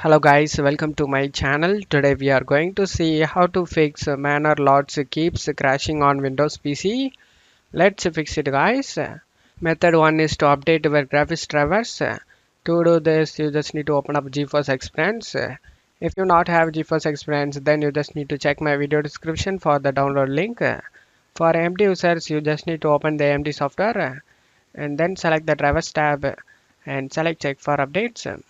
Hello guys, welcome to my channel. Today we are going to see how to fix Manor Lords keeps crashing on Windows PC. Let's fix it guys. Method 1 is to update your graphics drivers. To do this you just need to open up GeForce Experience. If you not have GeForce Experience then you just need to check my video description for the download link. For AMD users you just need to open the AMD software and then select the drivers tab and select check for updates.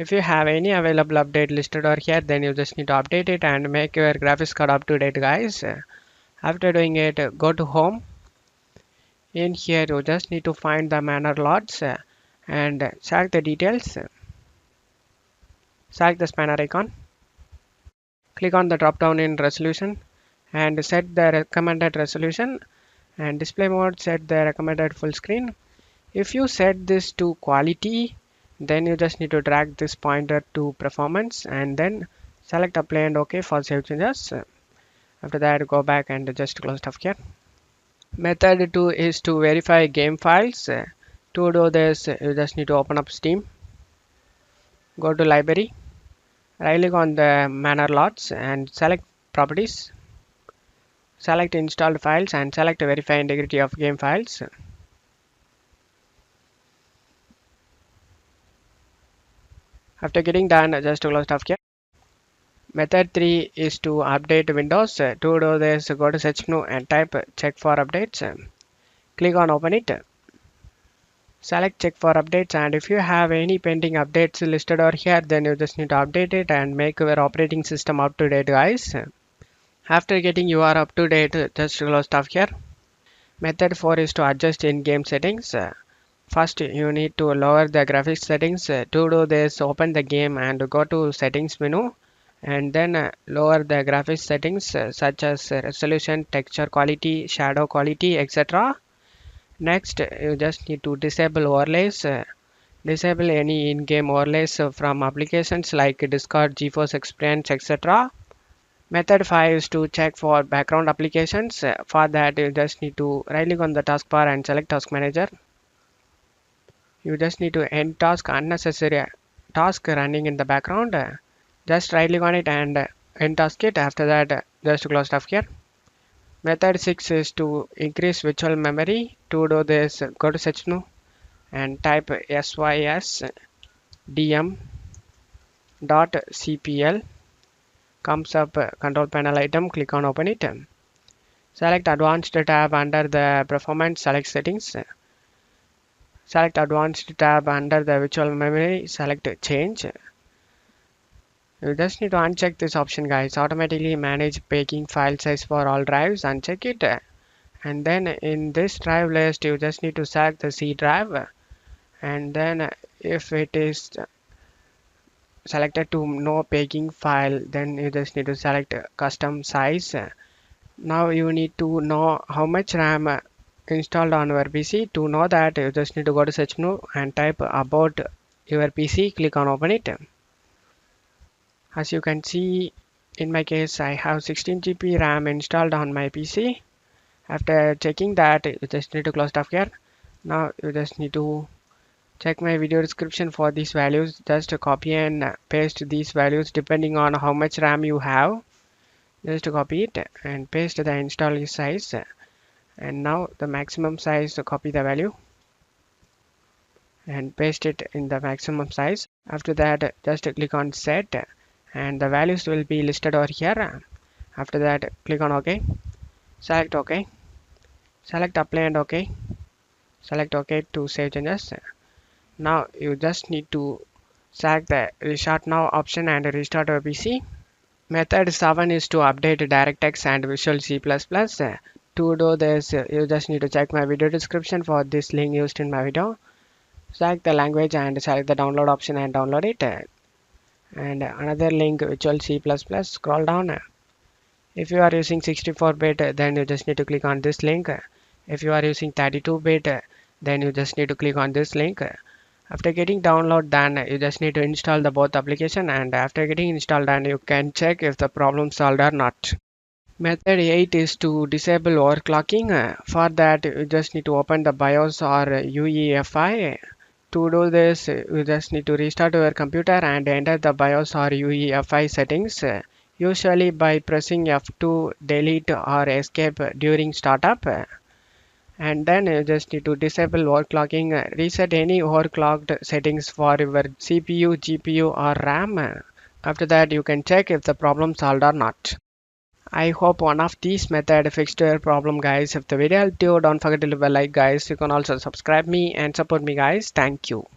If you have any available update listed over here, then you just need to update it and make your graphics card up to date guys. After doing it, go to home. In here you just need to find the Manor Lords and select the details. Select the spanner icon. Click on the drop down in resolution and set the recommended resolution, and display mode set the recommended full screen. If you set this to quality, then you just need to drag this pointer to performance and then select apply and OK for save changes. After that go back and just close stuff here. Method 2 is to verify game files. To do this you just need to open up Steam, go to library, right click on the Manor Lords and select properties, select installed files and select verify integrity of game files. After getting done, just close stuff here. Method 3 is to update Windows. To do this, go to search menu and type check for updates. Click on open it. Select check for updates, and if you have any pending updates listed over here, then you just need to update it and make your operating system up to date guys. After getting you are up to date, just close stuff here. Method 4 is to adjust in-game settings. First, you need to lower the graphics settings. To do this, open the game and go to settings menu and then lower the graphics settings such as resolution, texture quality, shadow quality, etc. Next, you just need to disable overlays. Disable any in-game overlays from applications like Discord, GeForce Experience, etc. Method 5 is to check for background applications. For that, you just need to right click on the taskbar and select Task Manager. You just need to end task unnecessary task running in the background. Just right click on it and end task it. After that, just close stuff here. Method 6 is to increase virtual memory. To do this, go to search menu and type sysdm.cpl. Comes up control panel item, click on open it. Select advanced tab under the performance, select settings. Select advanced tab under the virtual memory, select change. You just need to uncheck this option guys. Automatically manage packing file size for all drives, uncheck it. And then in this drive list you just need to select the C drive, and then if it is selected to no packing file, then you just need to select custom size. Now you need to know how much RAM installed on your PC. To know that, you just need to go to search menu and type about your PC, click on open it. As you can see, in my case I have 16 GB RAM installed on my PC. After checking that, you just need to close stuff here. Now you just need to check my video description for these values. Just copy and paste these values depending on how much RAM you have. Just copy it and paste the install size, and now the maximum size, so copy the value and paste it in the maximum size. After that, just click on set and the values will be listed over here. After that, click on OK, select OK, select apply and OK, select OK to save changes. Now you just need to select the restart now option and restart your PC. Method 7 is to update DirectX and Visual C++. To do this, you just need to check my video description for this link used in my video. Select the language and select the download option and download it. And another link, Visual C++, scroll down. If you are using 64-bit, then you just need to click on this link. If you are using 32-bit, then you just need to click on this link. After getting download done, you just need to install the both application, and after getting installed done, you can check if the problem solved or not. Method 8 is to disable overclocking. For that, you just need to open the BIOS or UEFI. To do this, you just need to restart your computer and enter the BIOS or UEFI settings. Usually by pressing F2, delete or escape during startup. And then you just need to disable overclocking, reset any overclocked settings for your CPU, GPU or RAM. After that, you can check if the problem solved or not. I hope one of these method fixed your problem, guys. If the video helped you, don't forget to leave a like, guys. You can also subscribe me and support me, guys. Thank you.